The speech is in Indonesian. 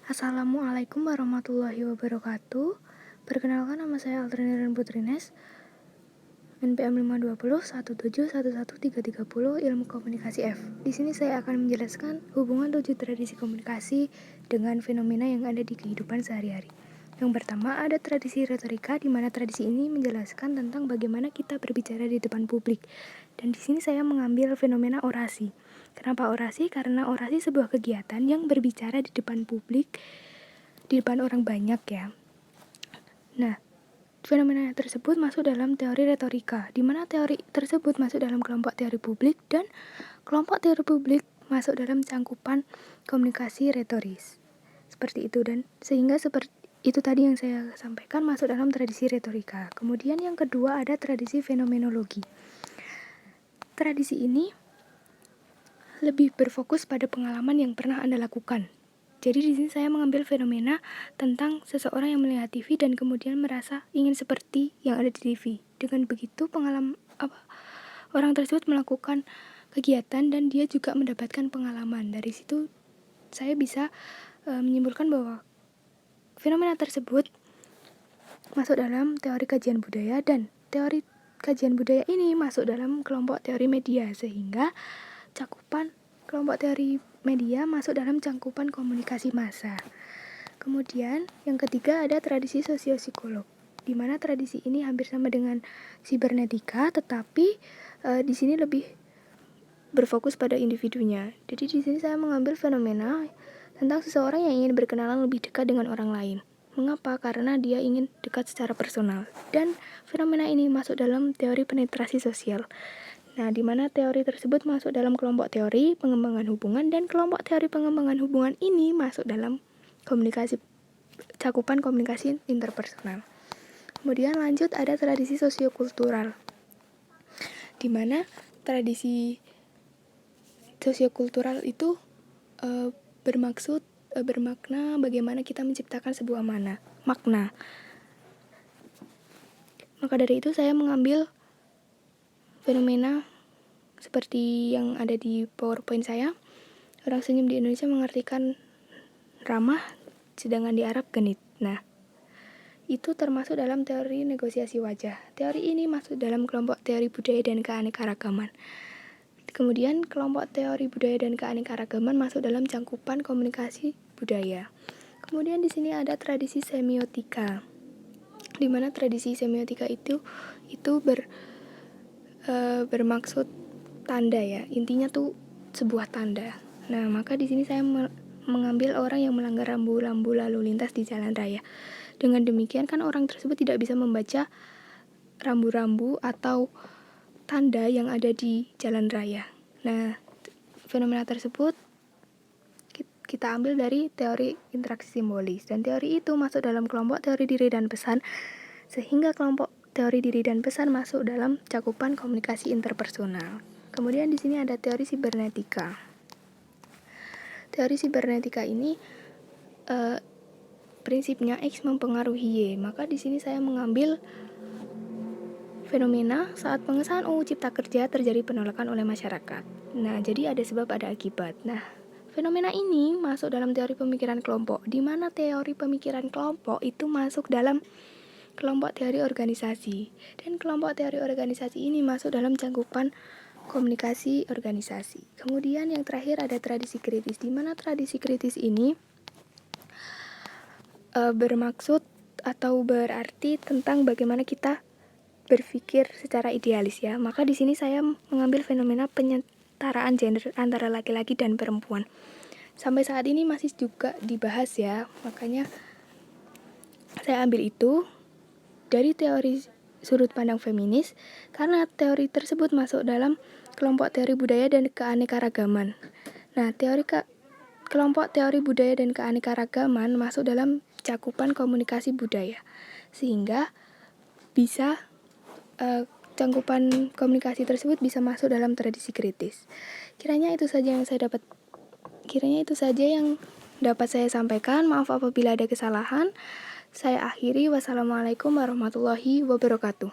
Assalamualaikum warahmatullahi wabarakatuh. Perkenalkan, nama saya Altriniran Putrines, NPM 520 17111330, Ilmu Komunikasi F. Di sini saya akan menjelaskan hubungan 7 tradisi komunikasi dengan fenomena yang ada di kehidupan sehari-hari. Yang pertama, ada tradisi retorika, di mana tradisi ini menjelaskan tentang bagaimana kita berbicara di depan publik. Dan di sini saya mengambil fenomena orasi. Kenapa orasi? Karena orasi sebuah kegiatan yang berbicara di depan publik, di depan orang banyak ya. Nah, fenomena tersebut masuk dalam teori retorika, di mana teori tersebut masuk dalam kelompok teori publik dan kelompok teori publik masuk dalam cangkupan komunikasi retoris. Seperti itu, dan sehingga seperti itu tadi yang saya sampaikan masuk dalam tradisi retorika. Kemudian yang kedua ada tradisi fenomenologi. Tradisi ini lebih berfokus pada pengalaman yang pernah Anda lakukan. Jadi di sini saya mengambil fenomena tentang seseorang yang melihat TV dan kemudian merasa ingin seperti yang ada di TV. Dengan begitu orang tersebut melakukan kegiatan dan dia juga mendapatkan pengalaman. Dari situ saya bisa menyimpulkan bahwa fenomena tersebut masuk dalam teori kajian budaya, dan teori kajian budaya ini masuk dalam kelompok teori media, sehingga cakupan kelompok teori media masuk dalam cangkupan komunikasi massa. Kemudian yang ketiga ada tradisi sosiopsikolog, di mana tradisi ini hampir sama dengan sibernetika, tetapi di sini lebih berfokus pada individunya. Jadi di sini saya mengambil fenomena tentang seseorang yang ingin berkenalan lebih dekat dengan orang lain. Mengapa? Karena dia ingin dekat secara personal. Dan fenomena ini masuk dalam teori penetrasi sosial. Nah, di mana teori tersebut masuk dalam kelompok teori pengembangan hubungan, dan kelompok teori pengembangan hubungan ini masuk dalam cakupan komunikasi interpersonal. Kemudian lanjut ada tradisi sosiokultural, di mana tradisi sosiokultural itu bermakna bagaimana kita menciptakan sebuah makna. Maka dari itu saya mengambil fenomena seperti yang ada di PowerPoint saya. Orang senyum di Indonesia mengartikan ramah, sedangkan di Arab genit. Nah, itu termasuk dalam teori negosiasi wajah. Teori ini masuk dalam kelompok teori budaya dan keanekaragaman. Kemudian kelompok teori budaya dan keanekaragaman masuk dalam cangkupan komunikasi budaya. Kemudian di sini ada tradisi semiotika, di mana tradisi semiotika itu bermaksud tanda ya, intinya tuh sebuah tanda. Nah, maka di sini saya mengambil orang yang melanggar rambu-rambu lalu lintas di jalan raya. Dengan demikian kan orang tersebut tidak bisa membaca rambu-rambu atau tanda yang ada di jalan raya. Nah, fenomena tersebut kita ambil dari teori interaksi simbolis, dan teori itu masuk dalam kelompok teori diri dan pesan, sehingga kelompok teori diri dan pesan masuk dalam cakupan komunikasi interpersonal. Kemudian di sini ada teori sibernetika. Teori sibernetika ini prinsipnya X mempengaruhi Y. Maka di sini saya mengambil fenomena saat pengesahan UU Cipta Kerja terjadi penolakan oleh masyarakat. Nah, jadi ada sebab ada akibat. Nah, fenomena ini masuk dalam teori pemikiran kelompok, di mana teori pemikiran kelompok itu masuk dalam kelompok teori organisasi, dan kelompok teori organisasi ini masuk dalam cangkupan komunikasi organisasi. Kemudian yang terakhir ada tradisi kritis, di mana tradisi kritis ini bermaksud atau berarti tentang bagaimana kita berpikir secara idealis ya. Maka di sini saya mengambil fenomena penyetaraan gender antara laki-laki dan perempuan. Sampai saat ini masih juga dibahas ya, makanya saya ambil itu dari teori sudut pandang feminis, karena teori tersebut masuk dalam kelompok teori budaya dan keanekaragaman. Nah, kelompok teori budaya dan keanekaragaman masuk dalam cakupan komunikasi budaya, sehingga bisa cangkupan komunikasi tersebut bisa masuk dalam tradisi kritis. Kiranya itu saja yang dapat saya sampaikan. Maaf apabila ada kesalahan. Saya akhiri. Wassalamualaikum warahmatullahi wabarakatuh.